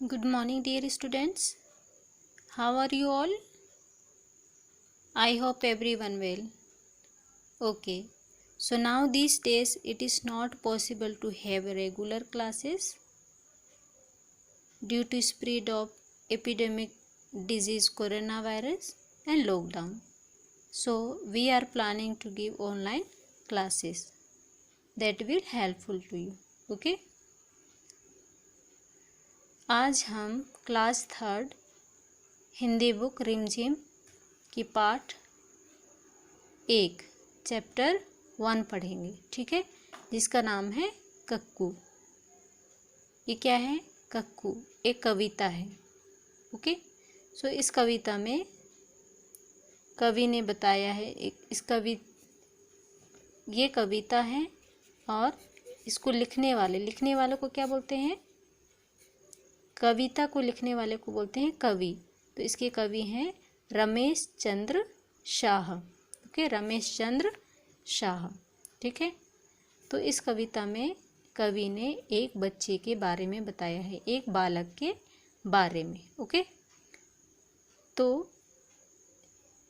Good morning, dear students. How are you all? I hope everyone well. Okay. So now these days it is not possible to have regular classes due to spread of epidemic disease coronavirus and lockdown. So we are planning to give online classes that will helpful to you. Okay. आज हम class 3 Hindi book रिमझिम की पाठ 1 chapter 1 पढ़ेंगे। ठीक है, जिसका नाम है कक्कू। ये क्या है? कक्कू एक कविता है। ओके, सो इस कविता में कवि ने बताया है ये कविता है और इसको लिखने वाले को क्या बोलते हैं? कविता को लिखने वाले को बोलते हैं कवि। तो इसके कवि हैं रमेश चंद्र शाह। ओके, रमेश चंद्र शाह। ठीक है, तो इस कविता में कवि ने एक बच्चे के बारे में बताया है, एक बालक के बारे में। ओके, तो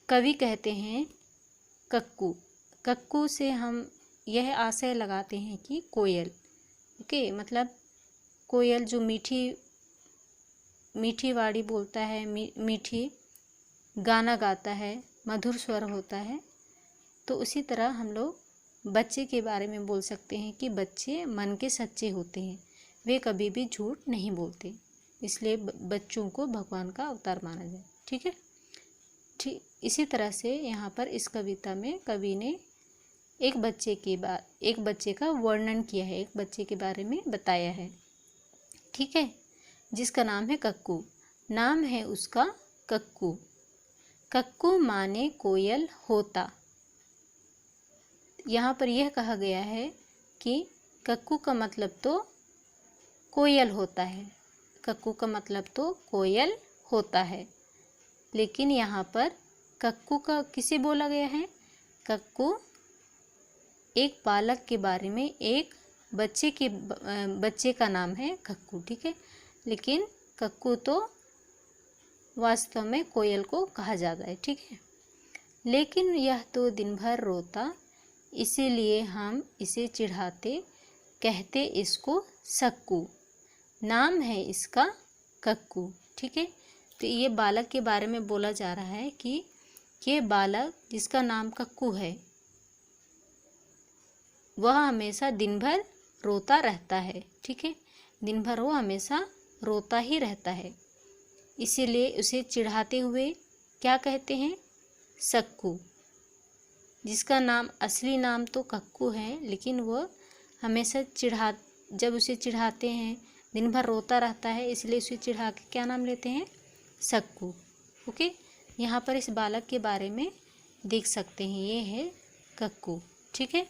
कवि कहते हैं कक्कू। कक्कू से हम यह आशय लगाते हैं कि कोयल। ओके, मतलब कोयल जो मीठी वाणी बोलता है, मीठी गाना गाता है, मधुर स्वर होता है। तो उसी तरह हम लोग बच्चे के बारे में बोल सकते हैं कि बच्चे मन के सच्चे होते हैं, वे कभी भी झूठ नहीं बोलते, इसलिए बच्चों को भगवान का अवतार माना जाए। ठीक है, ठीक इसी तरह से यहाँ पर इस कविता में कवि ने एक बच्चे का वर्णन किया है, एक बच्चे के बारे में बताया है। ठीक है, जिसका नाम है कक्कू। नाम है उसका कक्कू। कक्कू माने कोयल होता। यहाँ पर यह कहा गया है कि कक्कू का मतलब तो कोयल होता है। कक्कू का मतलब तो कोयल होता है, लेकिन यहाँ पर कक्कू का किसे बोला गया है? कक्कू एक बालक के बारे में, एक बच्चे का नाम है कक्कू। ठीक है, लेकिन कक्कू तो वास्तव में कोयल को कहा जाता है। ठीक है, लेकिन यह तो दिन भर रोता, इसीलिए हम इसे चिढ़ाते, कहते इसको सक्कू। नाम है इसका कक्कू। ठीक है, तो ये बालक के बारे में बोला जा रहा है कि ये बालक जिसका नाम कक्कू है वह हमेशा दिन भर रोता रहता है। ठीक है, दिन भर वो हमेशा रोता ही रहता है, इसीलिए उसे चिढ़ाते हुए क्या कहते हैं? सक्कू। जिसका नाम असली नाम तो कक्कू है, लेकिन वह हमेशा जब उसे चिढ़ाते हैं, दिन भर रोता रहता है, इसलिए उसे चिढ़ा के क्या नाम लेते हैं? सक्कू। ओके, यहाँ पर इस बालक के बारे में देख सकते हैं, ये है कक्कू। ठीक है,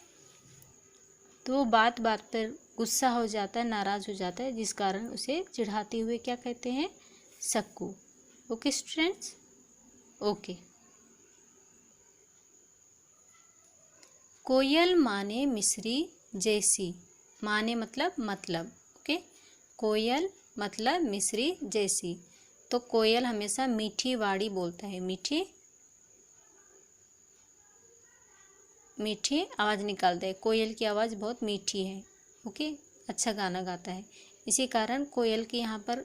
तो बात बात पर गुस्सा हो जाता है, नाराज़ हो जाता है, जिस कारण उसे चिढ़ाते हुए क्या कहते हैं? सक्कू। Okay students, okay. कोयल माने मिस्री जैसी। माने मतलब ओके, कोयल मतलब मिस्री जैसी। तो कोयल हमेशा मीठी वाणी बोलता है, मीठी आवाज़ निकालता है। कोयल की आवाज़ बहुत मीठी है। ओके, अच्छा गाना गाता है। इसी कारण कोयल की यहाँ पर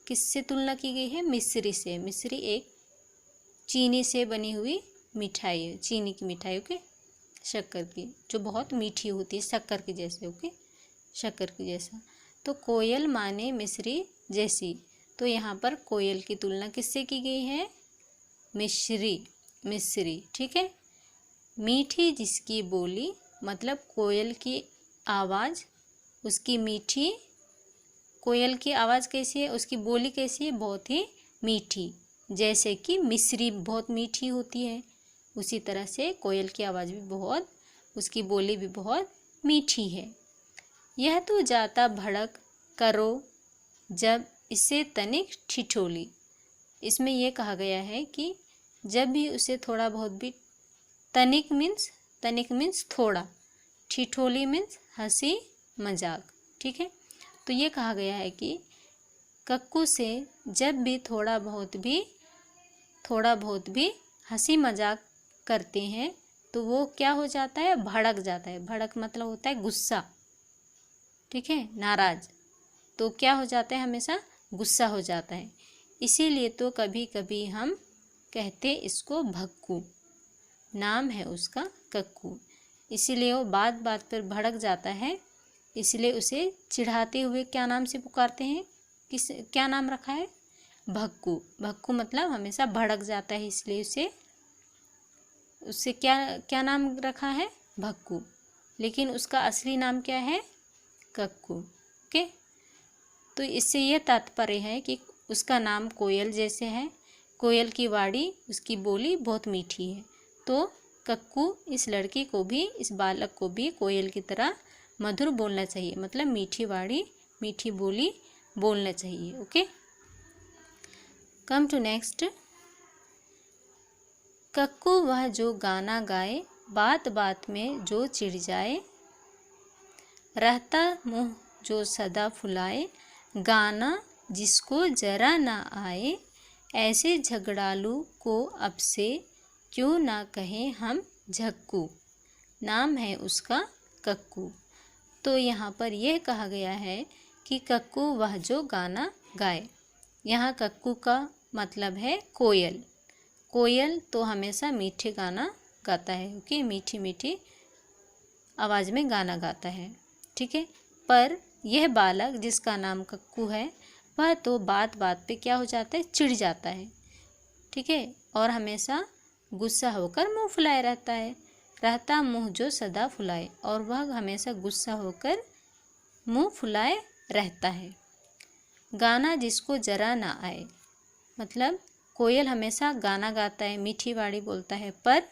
किससे तुलना की गई है? मिस्री से। मिस्री एक चीनी से बनी हुई मिठाई है, चीनी की मिठाई। ओके, शक्कर की, जो बहुत मीठी होती है, शक्कर की जैसे। ओके, शक्कर की जैसा। तो कोयल माने मिस्री जैसी। तो यहाँ पर कोयल की तुलना किससे की गई है? मिस्री। ठीक है, मीठी जिसकी बोली, मतलब कोयल की आवाज़, उसकी मीठी। कोयल की आवाज़ कैसी है? उसकी बोली कैसी है? बहुत ही मीठी। जैसे कि मिस्री बहुत मीठी होती है, उसी तरह से कोयल की आवाज़ भी बहुत, उसकी बोली भी बहुत मीठी है। यह तो जाता भड़क करो जब इसे तनिक ठिठोली। इसमें यह कहा गया है कि जब भी उसे थोड़ा बहुत भी, तनिक मीन्स थोड़ा, ठिठोली मीन्स हंसी मजाक। ठीक है, तो ये कहा गया है कि कक्कू से जब भी थोड़ा बहुत भी हंसी मजाक करते हैं तो वो क्या हो जाता है, भड़क जाता है। भड़क मतलब होता है गुस्सा, ठीक है, नाराज। तो क्या हो जाता है, हमेशा गुस्सा हो जाता है। इसीलिए तो कभी कभी हम कहते इसको भक्कू, नाम है उसका कक्कू। इसीलिए वो बात बात पर भड़क जाता है, इसलिए उसे चिढ़ाते हुए क्या नाम से पुकारते हैं, क्या नाम रखा है, भक्कू। भक्कू मतलब हमेशा भड़क जाता है, इसलिए उससे क्या नाम रखा है, भक्कू। लेकिन उसका असली नाम क्या है, कक्कू। ओके, तो इससे यह तात्पर्य है कि उसका नाम कोयल जैसे है। कोयल की वाणी, उसकी बोली बहुत मीठी है। तो कक्कू इस लड़की को भी, इस बालक को भी कोयल की तरह मधुर बोलना चाहिए, मतलब मीठी वाणी, मीठी बोली बोलना चाहिए। Okay, come to next. कक्कू वह जो गाना गाए, बात बात में जो चिढ़ जाए, रहता मुँह जो सदा फुलाए, गाना जिसको जरा ना आए, ऐसे झगड़ालू को अब से क्यों ना कहें हम झक्कू, नाम है उसका कक्कू। तो यहाँ पर यह कहा गया है कि कक्कू वह जो गाना गाए। यहाँ कक्कू का मतलब है कोयल। कोयल तो हमेशा मीठे गाना गाता है, ओके, मीठी मीठी आवाज़ में गाना गाता है, ठीक है। पर यह बालक जिसका नाम कक्कू है, वह तो बात बात पे क्या हो जाता है, चिढ़ जाता है, ठीक है, और हमेशा गुस्सा होकर मुंह फुलाए रहता है। रहता मुंह जो सदा फुलाए, और वह हमेशा गुस्सा होकर मुंह फुलाए रहता है। गाना जिसको जरा ना आए, मतलब कोयल हमेशा गाना गाता है, मीठी वाणी बोलता है, पर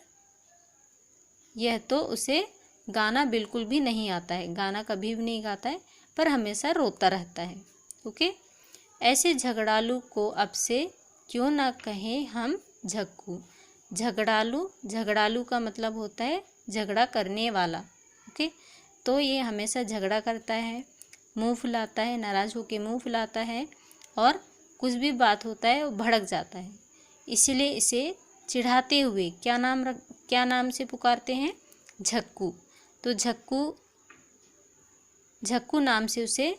यह तो उसे गाना बिल्कुल भी नहीं आता है, गाना कभी भी नहीं गाता है, पर हमेशा रोता रहता है। ओके, ऐसे झगड़ालू को अब से क्यों ना कहें हम झक्कू। झगड़ालू, झगड़ालू का मतलब होता है झगड़ा करने वाला। ओके, तो ये हमेशा झगड़ा करता है, मुंह फुलाता है, नाराज़ होकर मुंह फुलाता है, और कुछ भी बात होता है वो भड़क जाता है। इसलिए इसे चिढ़ाते हुए क्या नाम से पुकारते हैं, झक्कू। तो झक्कू नाम से उसे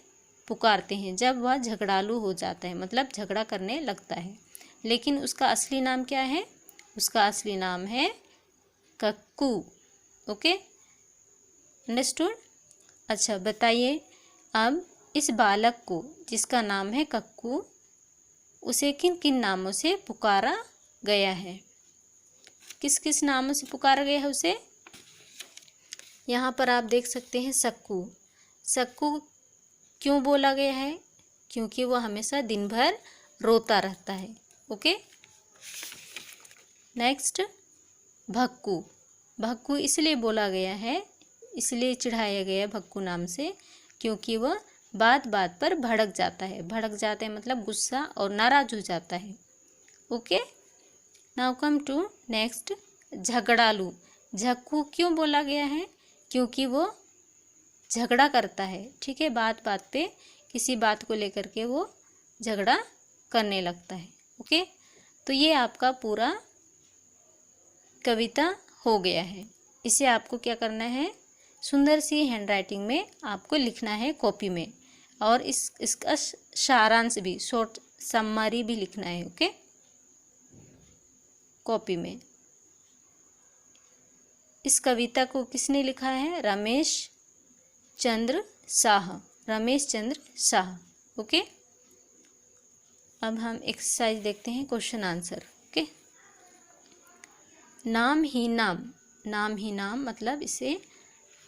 पुकारते हैं जब वह झगड़ालू हो जाता है, मतलब झगड़ा करने लगता है। लेकिन उसका असली नाम क्या है, उसका असली नाम है कक्कू। Okay, understood. अच्छा बताइए, अब इस बालक को जिसका नाम है कक्कू, उसे किन किन नामों से पुकारा गया है, किस किस नामों से पुकारा गया है उसे। यहाँ पर आप देख सकते हैं सक्कू। सक्कू क्यों बोला गया है, क्योंकि वो हमेशा दिन भर रोता रहता है। Okay, next भक्कू। भक्कू इसलिए बोला गया है, इसलिए चिढ़ाया गया भक्कू नाम से, क्योंकि वह बात बात पर भड़क जाता है। भड़क जाता है मतलब गुस्सा और नाराज हो जाता है। Okay, now come to next झगड़ालू। झक्कू क्यों बोला गया है, क्योंकि वो झगड़ा करता है, ठीक है, बात बात पे किसी बात को लेकर के वो झगड़ा करने लगता है। ओके, तो ये आपका पूरा कविता हो गया है। इसे आपको क्या करना है, सुंदर सी हैंडराइटिंग में आपको लिखना है कॉपी में, और इसका सारांश भी, शॉर्ट समरी भी लिखना है। ओके, कॉपी में। इस कविता को किसने लिखा है, रमेश चंद्र शाह। रमेश चंद्र शाह। ओके, अब हम एक्सरसाइज देखते हैं, क्वेश्चन आंसर। ओके, नाम ही नाम। नाम ही नाम मतलब इसे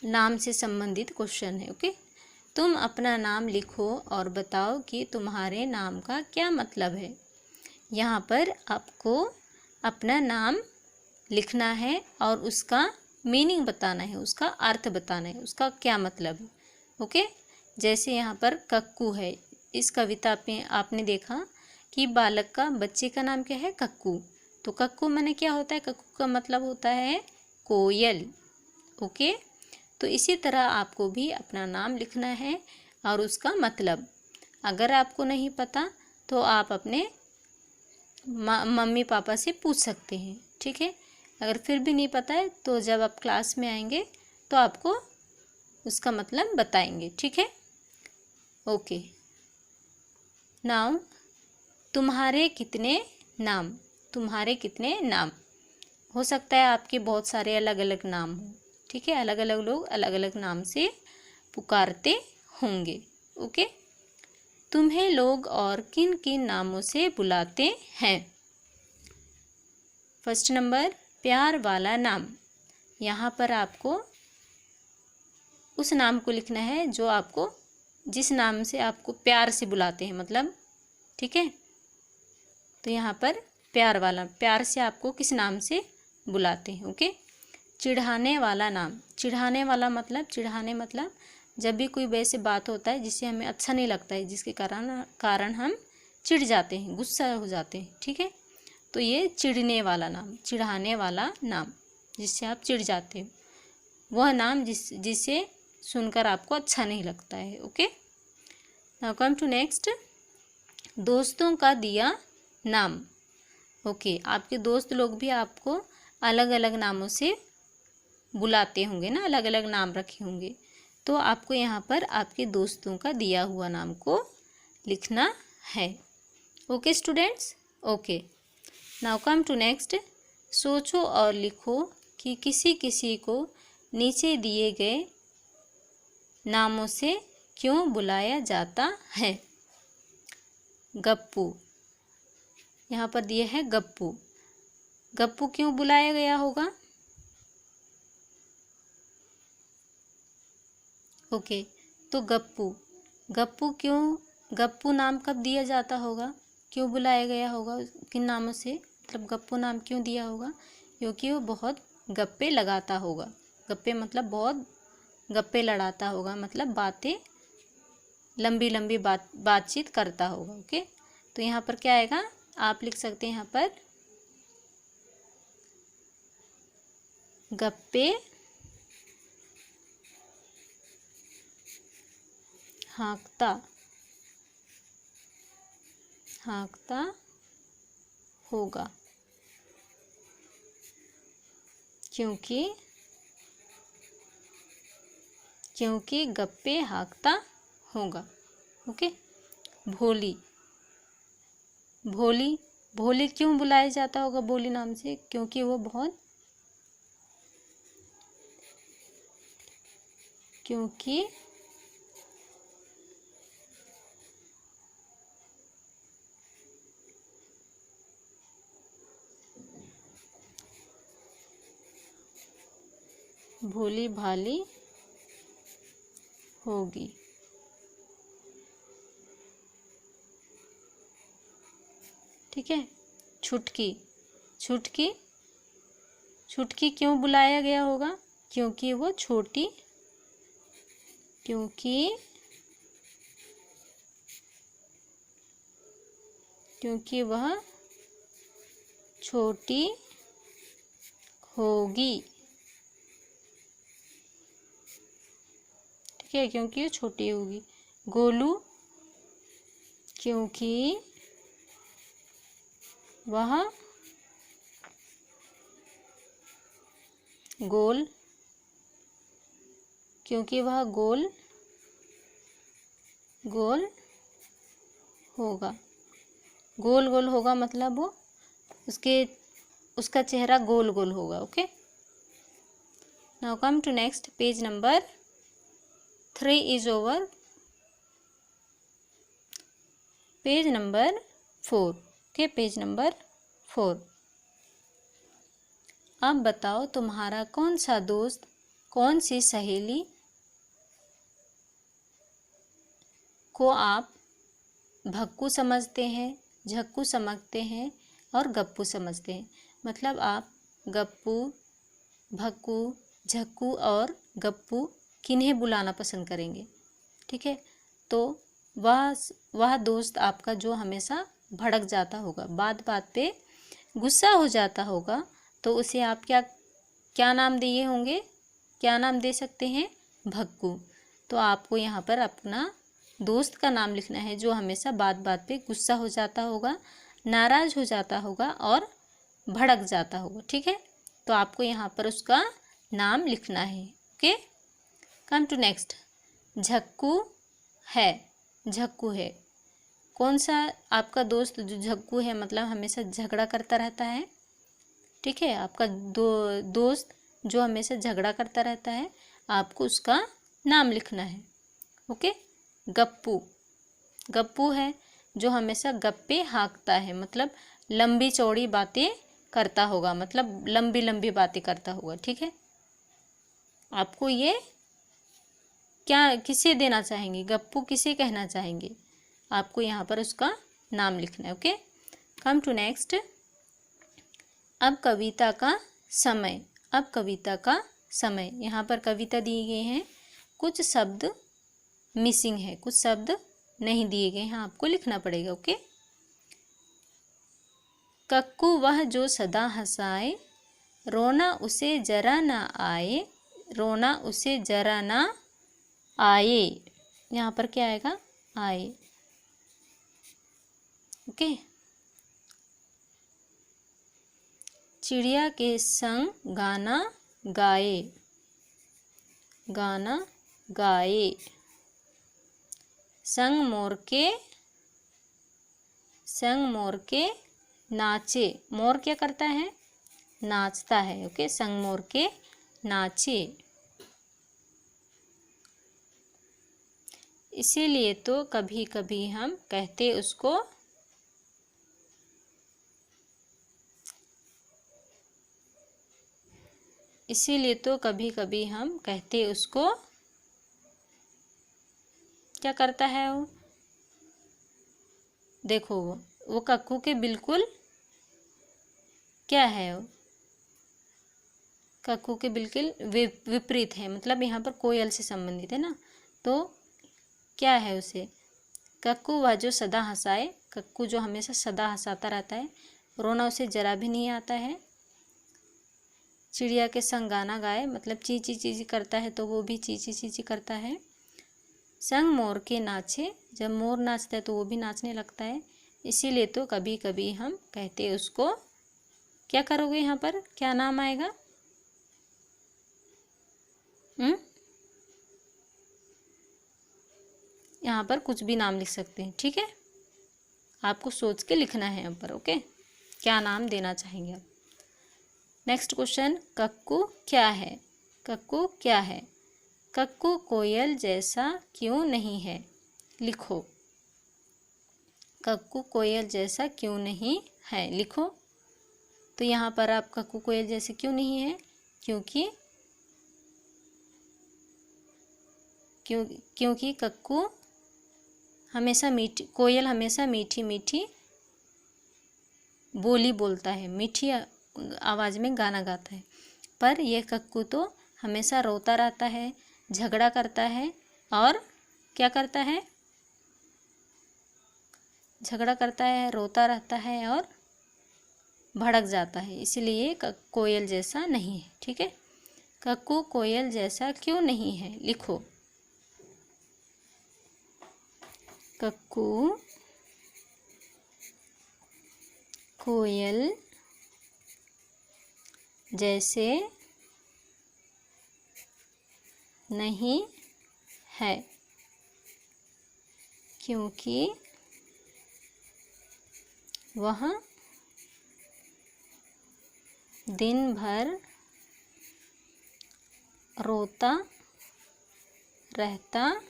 नाम से संबंधित क्वेश्चन है। ओके, तुम अपना नाम लिखो और बताओ कि तुम्हारे नाम का क्या मतलब है। यहाँ पर आपको अपना नाम लिखना है और उसका मीनिंग बताना है, उसका अर्थ बताना है, उसका क्या मतलब है। ओके, जैसे यहाँ पर कक्कू है, इस कविता पे आपने देखा कि बालक का, बच्चे का नाम क्या है, कक्कू। तो कक्कू माने क्या होता है, कक्कू का मतलब होता है कोयल। ओके, तो इसी तरह आपको भी अपना नाम लिखना है और उसका मतलब। अगर आपको नहीं पता तो आप अपने मम्मी पापा से पूछ सकते हैं, ठीक है। अगर फिर भी नहीं पता है तो जब आप क्लास में आएंगे तो आपको उसका मतलब बताएंगे, ठीक है। ओके, नाउ तुम्हारे कितने नाम। तुम्हारे कितने नाम, हो सकता है आपके बहुत सारे अलग अलग नाम हो, ठीक है। अलग अलग लोग अलग अलग नाम से पुकारते होंगे। ओके, तुम्हें लोग और किन किन नामों से बुलाते हैं। फर्स्ट नंबर, प्यार वाला नाम। यहाँ पर आपको उस नाम को लिखना है जो आपको, जिस नाम से आपको प्यार से बुलाते हैं, मतलब, ठीक है। तो यहाँ पर प्यार वाला, प्यार से आपको किस नाम से बुलाते हैं। ओके, चिढ़ाने वाला नाम। चिढ़ाने वाला मतलब, चिढ़ाने मतलब जब भी कोई वैसे बात होता है जिससे हमें अच्छा नहीं लगता है, जिसके कारण हम चिढ़ जाते हैं, गुस्सा हो जाते हैं, ठीक है। तो ये चिढ़ने वाला नाम, चिढ़ाने वाला नाम, जिससे आप चिढ़ जाते हो, वह नाम जिसे सुनकर आपको अच्छा नहीं लगता है। Okay, now come to next, दोस्तों का दिया नाम। ओके, आपके दोस्त लोग भी आपको अलग अलग नामों से बुलाते होंगे ना, अलग अलग नाम रखे होंगे। तो आपको यहाँ पर आपके दोस्तों का दिया हुआ नाम को लिखना है। Okay students, okay, now come to next, सोचो और लिखो कि किसी किसी को नीचे दिए गए नामों से क्यों बुलाया जाता है। गप्पू, यहाँ पर दिए है गप्पू। गप्पू क्यों बुलाया गया होगा। ओके, तो गप्पू, गप्पू क्यों, गप्पू नाम कब दिया जाता होगा, क्यों बुलाया गया होगा, किन नामों से, मतलब गप्पू नाम क्यों दिया होगा, क्योंकि वो बहुत गप्पे लगाता होगा। गप्पे मतलब बहुत गप्पे लड़ाता होगा, मतलब बातें, लंबी लंबी बातचीत करता होगा। ओके, तो यहाँ पर क्या आएगा, आप लिख सकते हैं यहाँ पर गप्पे हाँकता होगा, क्योंकि गप्पे हाँकता होगा। ओके, भोली, भोली, भोली क्यों बुलाया जाता होगा भोली नाम से, क्योंकि वो बहुत, क्योंकि भोली भाली होगी। ठीक है, छुटकी, छुटकी, छुटकी क्यों बुलाया गया होगा, क्योंकि वो छोटी, क्योंकि वह छोटी होगी। ठीक है, क्योंकि वो छोटी होगी। गोलू, क्योंकि वह गोल, क्योंकि वह गोल गोल होगा। गोल गोल होगा मतलब वो उसका चेहरा गोल गोल होगा। Okay, now come to next, page number 3 is over, page number 4। Okay, page number 4। अब बताओ तुम्हारा कौन सा दोस्त, कौन सी सहेली को आप भक्कू समझते हैं, झक्कू समझते हैं और गप्पू समझते हैं। मतलब आप गप्पू, भक्कू, झक्कू और गप्पू किन्हें बुलाना पसंद करेंगे। ठीक है, तो वह दोस्त आपका जो हमेशा भड़क जाता होगा, बात बात पे गुस्सा हो जाता होगा, तो उसे आप क्या नाम दिए होंगे, क्या नाम दे सकते हैं, भक्कू। तो आपको यहाँ पर अपना दोस्त का नाम लिखना है जो हमेशा बात बात पे गुस्सा हो जाता होगा, नाराज हो जाता होगा और भड़क जाता होगा। ठीक है, तो आपको यहाँ पर उसका नाम लिखना है। Okay, come to next. झक्कू है, झक्कू है। कौन सा आपका दोस्त जो झक्कू है, मतलब हमेशा झगड़ा करता रहता है। ठीक है, आपका दोस्त जो हमेशा झगड़ा करता रहता है, आपको उसका नाम लिखना है। ओके, गप्पू, गप्पू है जो हमेशा गप्पे हाँकता है, मतलब लंबी चौड़ी बातें करता होगा, मतलब लंबी लंबी बातें करता होगा। ठीक है, आपको ये क्या किसे देना चाहेंगे, गप्पू किसे कहना चाहेंगे, आपको यहाँ पर उसका नाम लिखना है। Okay, come to next. अब कविता का समय, अब कविता का समय। यहाँ पर कविता दिए गए हैं, कुछ शब्द मिसिंग है, कुछ शब्द नहीं दिए गए हैं, आपको लिखना पड़ेगा। ओके, कक्कू वह जो सदा हंसाए, रोना उसे जरा ना आए, रोना उसे जरा ना आए। यहाँ पर क्या आएगा, आए। ओके, चिड़िया के संग गाना गाए, गाना गाए। संग मोर के नाचे, मोर क्या करता है, नाचता है। ओके, संग मोर के नाचे। इसीलिए तो कभी कभी हम कहते उसको, इसीलिए तो कभी कभी हम कहते उसको, क्या करता है वो, देखो वो कक्कू के बिल्कुल क्या है, वो कक्कू के बिल्कुल विपरीत है, मतलब यहाँ पर कोयल से संबंधित है ना। तो क्या है उसे, कक्कू वह जो सदा हंसाए, कक्कू जो हमेशा सदा हंसाता रहता है, रोना उसे जरा भी नहीं आता है। चिड़िया के संग गाना गाए, मतलब ची ची ची ची करता है तो वो भी ची ची ची ची करता है। संग मोर के नाचे, जब मोर नाचता है तो वो भी नाचने लगता है। इसीलिए तो कभी कभी हम कहते उसको, क्या करोगे यहाँ पर, क्या नाम आएगा, यहाँ पर कुछ भी नाम लिख सकते हैं। ठीक है, आपको सोच के लिखना है यहाँ पर। ओके, क्या नाम देना चाहेंगे आप। नेक्स्ट क्वेश्चन, कक्कू क्या है, कक्कू क्या है। कक्कू कोयल जैसा क्यों नहीं है, लिखो। कक्कू कोयल जैसा क्यों नहीं है, लिखो। तो यहाँ पर आप कक्कू कोयल जैसे क्यों नहीं है, क्योंकि कक्कू हमेशा मीठी, कोयल हमेशा मीठी मीठी बोली बोलता है, मीठी आवाज़ में गाना गाता है। पर यह कक्कू तो हमेशा रोता रहता है, झगड़ा करता है और क्या करता है, झगड़ा करता है, रोता रहता है और भड़क जाता है। इसलिए कोयल जैसा नहीं है। ठीक है, कक्कू कोयल जैसा क्यों नहीं है, लिखो। कक्कू कोयल जैसे नहीं है, क्योंकि वह दिन भर रोता रहता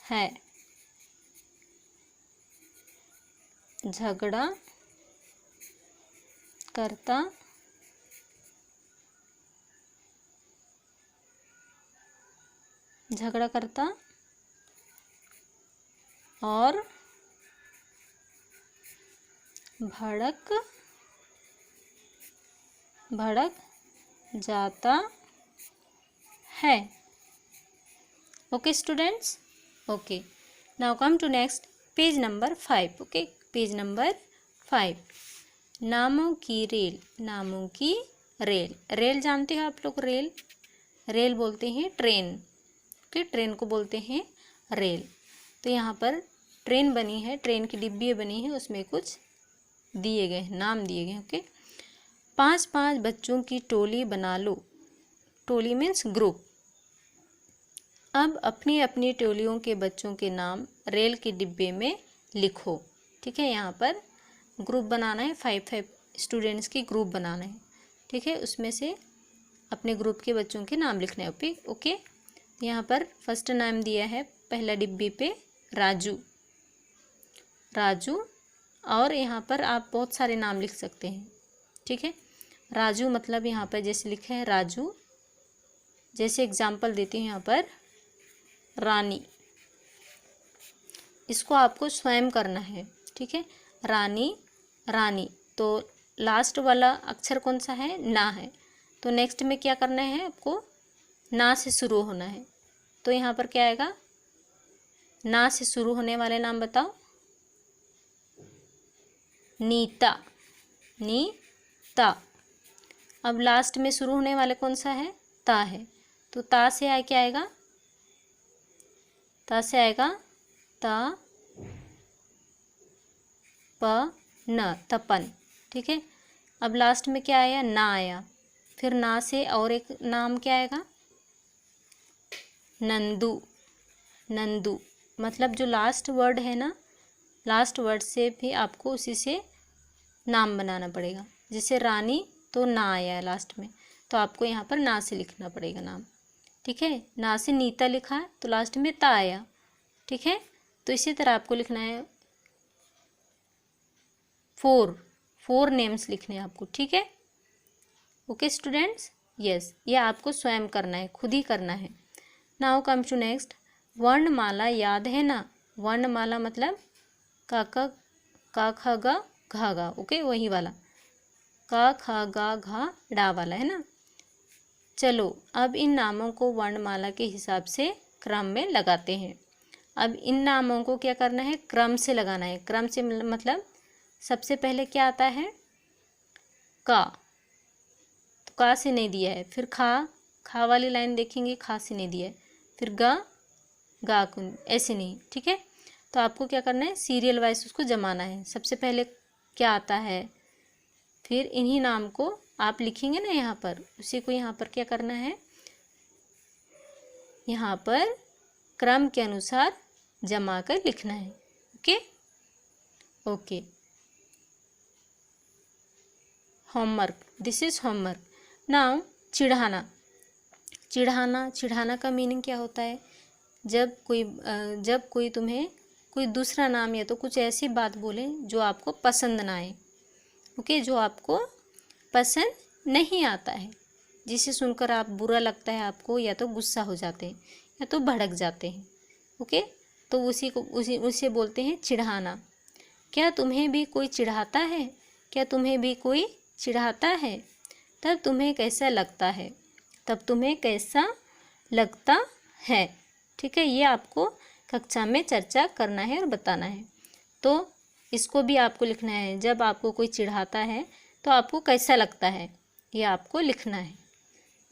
है, झगड़ा करता और भड़क जाता है। Okay students, okay, now come to next page number 5। Okay, page number 5, नामों की रेल, नामों की रेल। रेल जानते हो आप लोग, रेल बोलते हैं ट्रेन। ओके, ट्रेन को बोलते हैं रेल। तो यहाँ पर ट्रेन बनी है, ट्रेन की डिब्बी बनी है, उसमें कुछ दिए गए हैं, नाम दिए गए हैं। ओके, 5-5 बच्चों की टोली बना लो। टोली मीन्स ग्रुप। अब अपनी अपनी टोलियों के बच्चों के नाम रेल के डिब्बे में लिखो। ठीक है, यहाँ पर ग्रुप बनाना है, 5-5 स्टूडेंट्स की ग्रुप बनाना है। ठीक है, उसमें से अपने ग्रुप के बच्चों के नाम लिखने हैं। ओके, यहाँ पर फर्स्ट नाम दिया है पहला डिब्बे पे राजू। राजू, और यहाँ पर आप बहुत सारे नाम लिख सकते हैं। ठीक है, राजू मतलब यहाँ पर जैसे लिखे हैं राजू, जैसे एग्जाम्पल देती हूँ यहाँ पर रानी। इसको आपको स्वयं करना है। ठीक है, रानी, रानी, तो लास्ट वाला अक्षर कौन सा है? ना है। तो नेक्स्ट में क्या करना है आपको? ना से शुरू होना है। तो यहाँ पर क्या आएगा? ना से शुरू होने वाले नाम बताओ। नीता, नीता। अब लास्ट में शुरू होने वाले कौन सा है? ता है। तो ता से आए क्या आएगा? ता से आएगा ता प न, तपन। ठीक है, अब लास्ट में क्या आया? ना आया। फिर ना से और एक नाम क्या आएगा? नंदू, नंदू। मतलब जो लास्ट वर्ड है ना, लास्ट वर्ड से भी आपको उसी से नाम बनाना पड़ेगा। जैसे रानी, तो ना आया है लास्ट में, तो आपको यहाँ पर ना से लिखना पड़ेगा नाम। ठीक है, ना से नीता लिखा है तो लास्ट में ता आया। ठीक है, तो इसी तरह आपको लिखना है 4 नेम्स लिखने हैं आपको। ठीक है, ओके स्टूडेंट्स, यस, ये आपको स्वयं करना है, खुद ही करना है। नाउ कम टू नेक्स्ट, वर्णमाला याद है ना? वर्णमाला मतलब का ख ग घा गा। ओके, वही वाला का ख गा घा डा वाला है ना। चलो अब इन नामों को वर्णमाला के हिसाब से क्रम में लगाते हैं। अब इन नामों को क्या करना है? क्रम से लगाना है। क्रम से मतलब सबसे पहले क्या आता है? का, तो का से नहीं दिया है। फिर खा वाली लाइन देखेंगे, खा से नहीं दिया है। फिर गा कुन, ऐसे नहीं। ठीक है, तो आपको क्या करना है? सीरियल वाइज उसको जमाना है। सबसे पहले क्या आता है, फिर इन्हीं नाम को आप लिखेंगे ना यहाँ पर, उसी को यहाँ पर क्या करना है? यहाँ पर क्रम के अनुसार जमा कर लिखना है। Okay, okay, homework, this is homework. Now चिढ़ाना। चिढ़ाना का मीनिंग क्या होता है? जब कोई तुम्हें कोई दूसरा नाम या तो कुछ ऐसी बात बोले जो आपको पसंद ना आए। ओके, जो आपको पसंद नहीं आता है, जिसे सुनकर आप बुरा लगता है आपको, या तो गुस्सा हो जाते हैं या तो भड़क जाते हैं। ओके, तो उसे बोलते हैं चिढ़ाना। क्या तुम्हें भी कोई चिढ़ाता है? क्या तुम्हें भी कोई चिढ़ाता है? तब तुम्हें कैसा लगता है? तब तुम्हें कैसा लगता है? ठीक है, ये आपको कक्षा में चर्चा करना है और बताना है। तो इसको भी आपको लिखना है। जब आपको कोई चिढ़ाता है तो आपको कैसा लगता है, ये आपको लिखना है।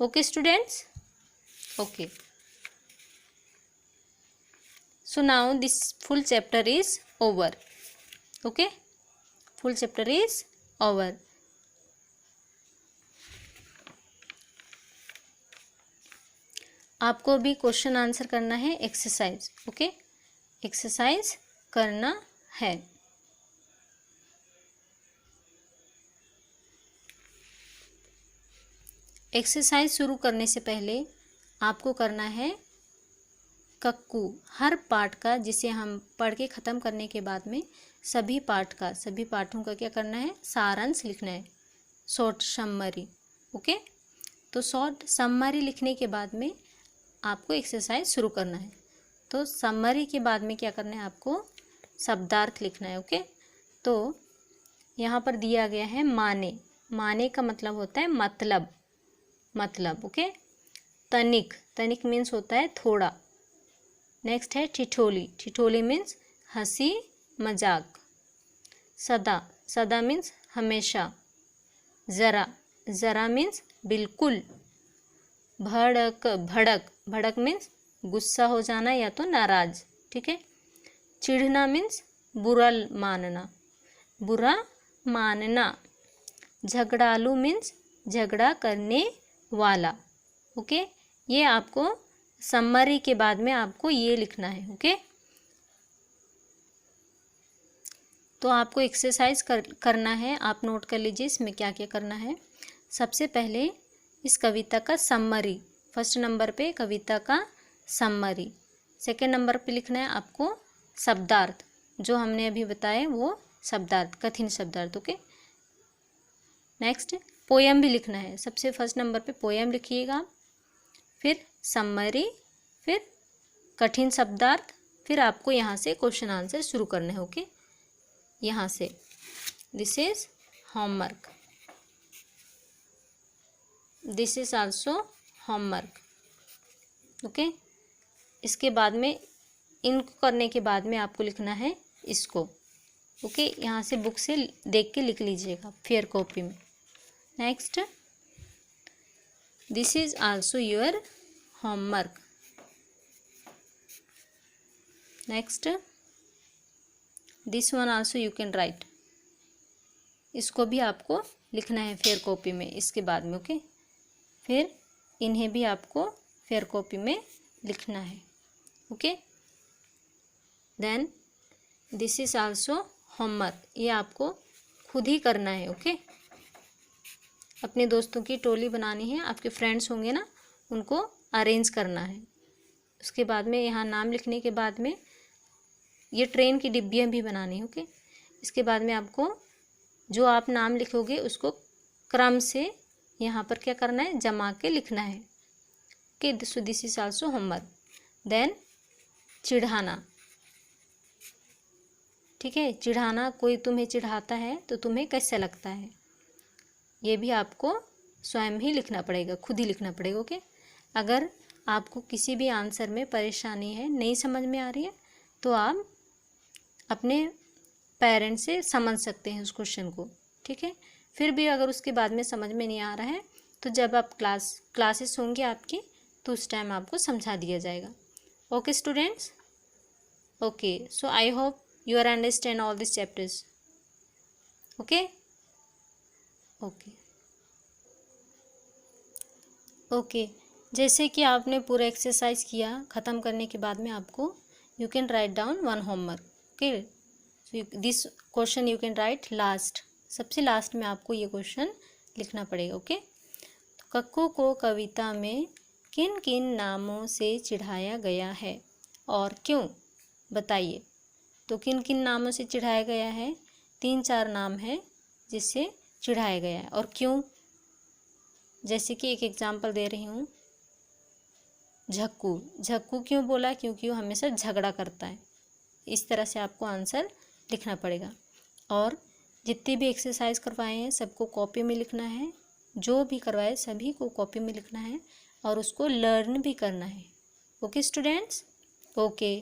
Okay students, okay. So now this full chapter is over. Okay, full chapter is over. आपको भी क्वेश्चन आंसर करना है, एक्सरसाइज। ओके, एक्सरसाइज करना है। एक्सरसाइज शुरू करने से पहले आपको करना है कक्कू। हर पाठ का, जिसे हम पढ़ के ख़त्म करने के बाद में सभी पाठों का क्या करना है? सारांश लिखना है, शॉर्ट समरी। ओके, तो शॉर्ट समरी लिखने के बाद में आपको एक्सरसाइज शुरू करना है। तो समरी के बाद में क्या करना है? आपको शब्दार्थ लिखना है। ओके, तो यहाँ पर दिया गया है माने। माने का मतलब होता है मतलब। ओके, तनिक मीन्स होता है थोड़ा। नेक्स्ट है ठिठोली मीन्स हंसी मजाक। सदा मीन्स हमेशा। जरा मीन्स बिल्कुल। भड़क मीन्स गुस्सा हो जाना या तो नाराज, ठीक है। चिढ़ना मीन्स बुरा मानना, बुरा मानना। झगड़ालू मीन्स झगड़ा करने वाला, ओके। ये आपको समरी के बाद में आपको ये लिखना है, ओके। तो आपको एक्सरसाइज करना है, आप नोट कर लीजिए इसमें क्या क्या करना है। सबसे पहले इस कविता का समरी, फर्स्ट नंबर पे कविता का समरी। सेकंड नंबर पे लिखना है आपको शब्दार्थ, जो हमने अभी बताए वो शब्दार्थ, कठिन शब्दार्थ, ओके। नेक्स्ट पोयम भी लिखना है, सबसे फर्स्ट नंबर पे पोयम लिखिएगा, फिर समरी, फिर कठिन शब्दार्थ, फिर आपको यहाँ से क्वेश्चन आंसर शुरू करने हैं, ओके। यहाँ से this is homework, this is also homework, okay. इसके बाद में इनको करने के बाद में आपको लिखना है इसको, ओके। यहाँ से बुक से देख के लिख लीजिएगा फेयर कॉपी में। Next this is also your homework. Next this one also you can write, इसको भी आपको लिखना है फेयर कॉपी में इसके बाद में, ओके। फिर इन्हें भी आपको फेयर कॉपी में लिखना है, okay. Then this is also homework, ये आपको खुद ही करना है, ओके। अपने दोस्तों की टोली बनानी है, आपके फ्रेंड्स होंगे ना, उनको अरेंज करना है। उसके बाद में यहाँ नाम लिखने के बाद में ये ट्रेन की डिब्बियाँ भी बनानी है, ओके। इसके बाद में आपको जो आप नाम लिखोगे उसको क्रम से यहाँ पर क्या करना है, जमा के लिखना है, okay. So this is also homework. Then चिढ़ाना, ठीक है। चिढ़ाना, कोई तुम्हें चिढ़ाता है तो तुम्हें कैसा लगता है, ये भी आपको स्वयं ही लिखना पड़ेगा, खुद ही लिखना पड़ेगा, ओके। अगर आपको किसी भी आंसर में परेशानी है, नहीं समझ में आ रही है, तो आप अपने पेरेंट्स से समझ सकते हैं उस क्वेश्चन को, ठीक है। फिर भी अगर उसके बाद में समझ में नहीं आ रहा है तो जब आप क्लासेस होंगी आपकी, तो उस टाइम आपको समझा दिया जाएगा, okay students. Okay, so I hope you are understand all these chapters, okay. Okay जैसे कि आपने पूरा एक्सरसाइज किया, ख़त्म करने के बाद में आपको you can write down one homework, okay. So this question you can write last, सबसे लास्ट में आपको ये क्वेश्चन लिखना पड़ेगा, ओके। तो कक्कू को कविता में किन किन नामों से चिढ़ाया गया है और क्यों, बताइए। तो किन किन नामों से चिढ़ाया गया है, 3-4 नाम है जिससे चिढ़ाया गया है, और क्यों। जैसे कि एक एग्जांपल दे रही हूँ, झक्कू, झक्कू क्यों बोला, क्योंकि वो हमेशा झगड़ा करता है। इस तरह से आपको आंसर लिखना पड़ेगा। और जितनी भी एक्सरसाइज करवाए हैं सबको कॉपी में लिखना है, जो भी करवाए सभी को कॉपी में लिखना है और उसको लर्न भी करना है, ओके स्टूडेंट्स। ओके।